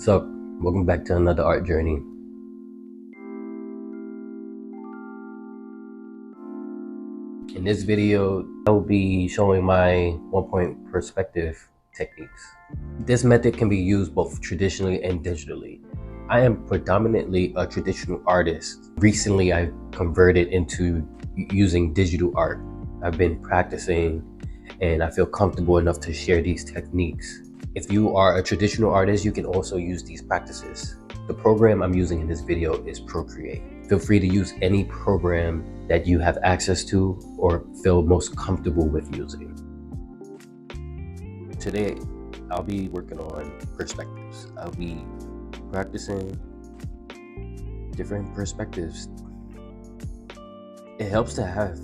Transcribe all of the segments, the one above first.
What's up? Welcome back to another art journey. In this video, I will be showing my 1-point perspective techniques. This method can be used both traditionally and digitally. I am predominantly a traditional artist. Recently, I've converted into using digital art. I've been practicing and I feel comfortable enough to share these techniques. If you are a traditional artist, you can also use these practices. The program I'm using in this video is Procreate. Feel free to use any program that you have access to or feel most comfortable with using. Today, I'll be working on perspectives. I'll be practicing different perspectives. It helps to have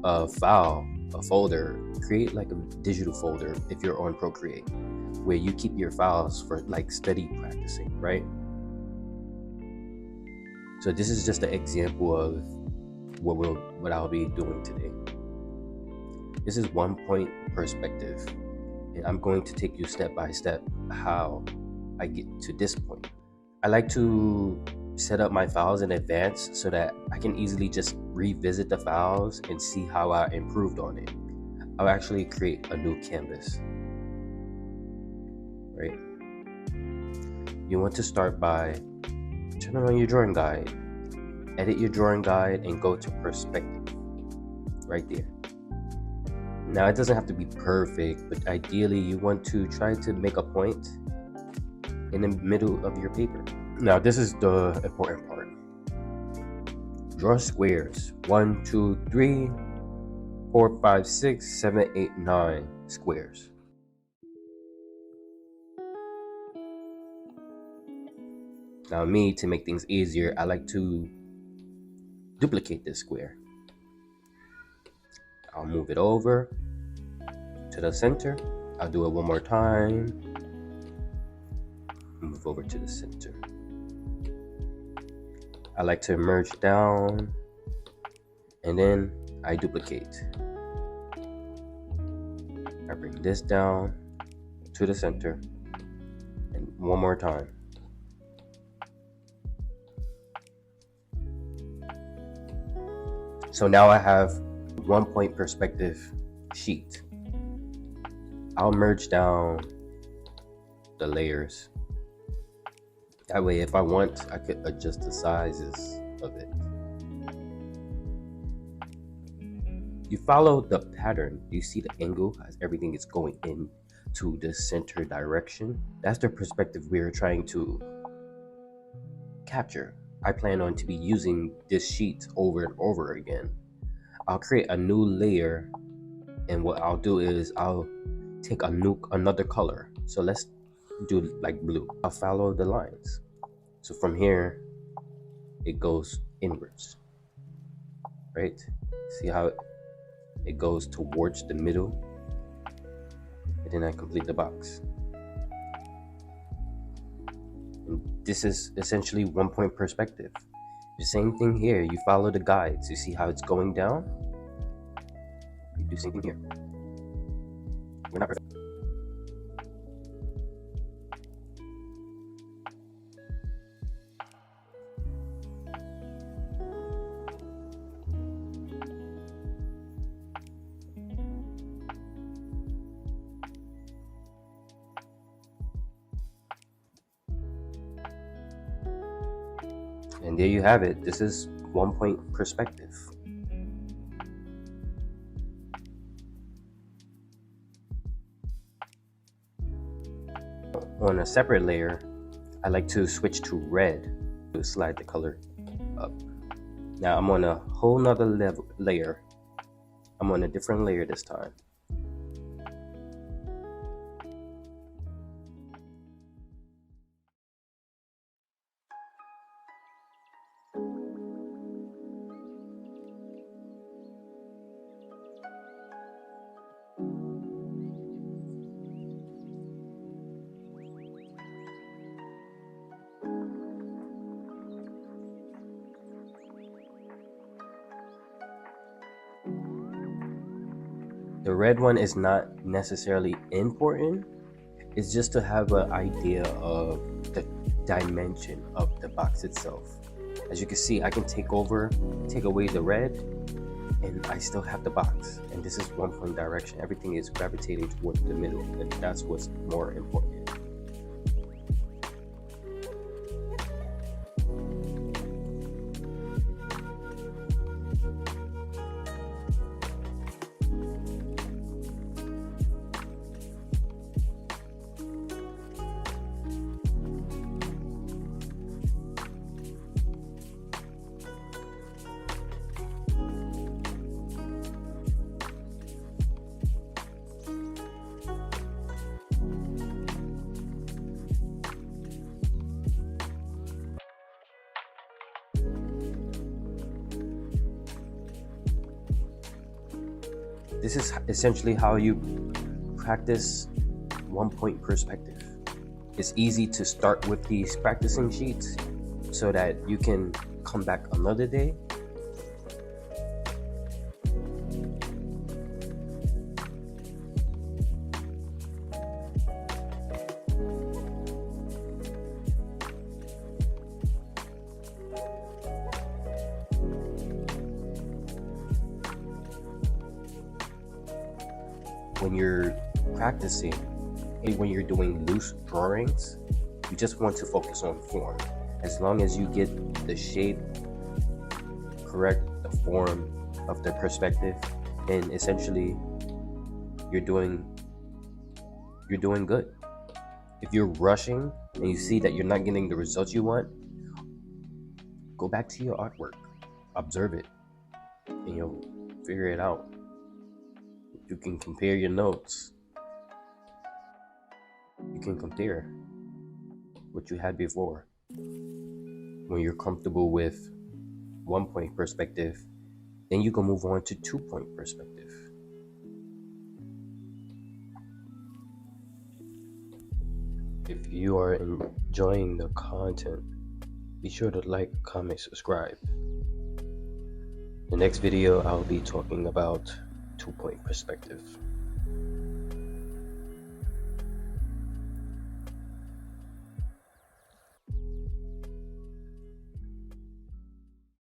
a file, a folder. Create like a digital folder if you're on Procreate, where you keep your files for like steady practicing, right? So this is just an example of what I'll be doing today. This is 1-point perspective, and I'm going to take you step by step how I get to this point. I like to set up my files in advance so that I can easily just revisit the files and see how I improved on it. I'll actually create a new canvas, right? You want to start by turning on your drawing guide, edit your drawing guide, and go to perspective right there. Now, it doesn't have to be perfect, but ideally you want to try to make a point in the middle of your paper. Now, this is the important part. Draw squares. 1, 2, 3, 4, 5, 6, 7, 8, 9 squares. Now, me, to make things easier, I like to duplicate this square. I'll move it over to the center. I'll do it one more time. Move over to the center. I like to merge down, and then I duplicate. I bring this down to the center, and one more time. So now I have 1-point perspective sheet. I'll merge down the layers. That way, if I want, I could adjust the sizes of it. You follow the pattern. You see the angle as everything is going in to the center direction. That's the perspective we're trying to capture. I plan on to be using this sheet over and over again. I'll create a new layer, and what I'll do is I'll take another color. So let's do like blue. I'll follow the lines. So from here, it goes inwards, right? See how it goes towards the middle, and then I complete the box. And this is essentially 1-point perspective. The same thing here. You follow the guides. You see how it's going down? You do the same thing here. We're not perfect. And there you have it. This is 1-point perspective. On a separate layer, I like to switch to red to slide the color up. Now I'm on a whole nother layer. I'm on a different layer this time. The red one is not necessarily important. is just to have an idea of the dimension of the box itself. As you can see, I can take away the red, and I still have the box. And this is one point direction. Everything is gravitating towards the middle, and that's what's more important. This is essentially how you practice one-point perspective. It's easy to start with these practicing sheets so that you can come back another day when you're practicing and when you're doing loose drawings. You just want to focus on form. As long as you get the shape correct, the form of the perspective, and essentially you're doing good. If you're rushing and you see that you're not getting the results you want, go back to your artwork, observe it, and you'll figure it out. You can compare your notes. You can compare what you had before. When you're comfortable with one-point perspective, then you can move on to two-point perspective. If you are enjoying the content, be sure to like, comment, subscribe. The next video, I'll be talking about two-point perspective.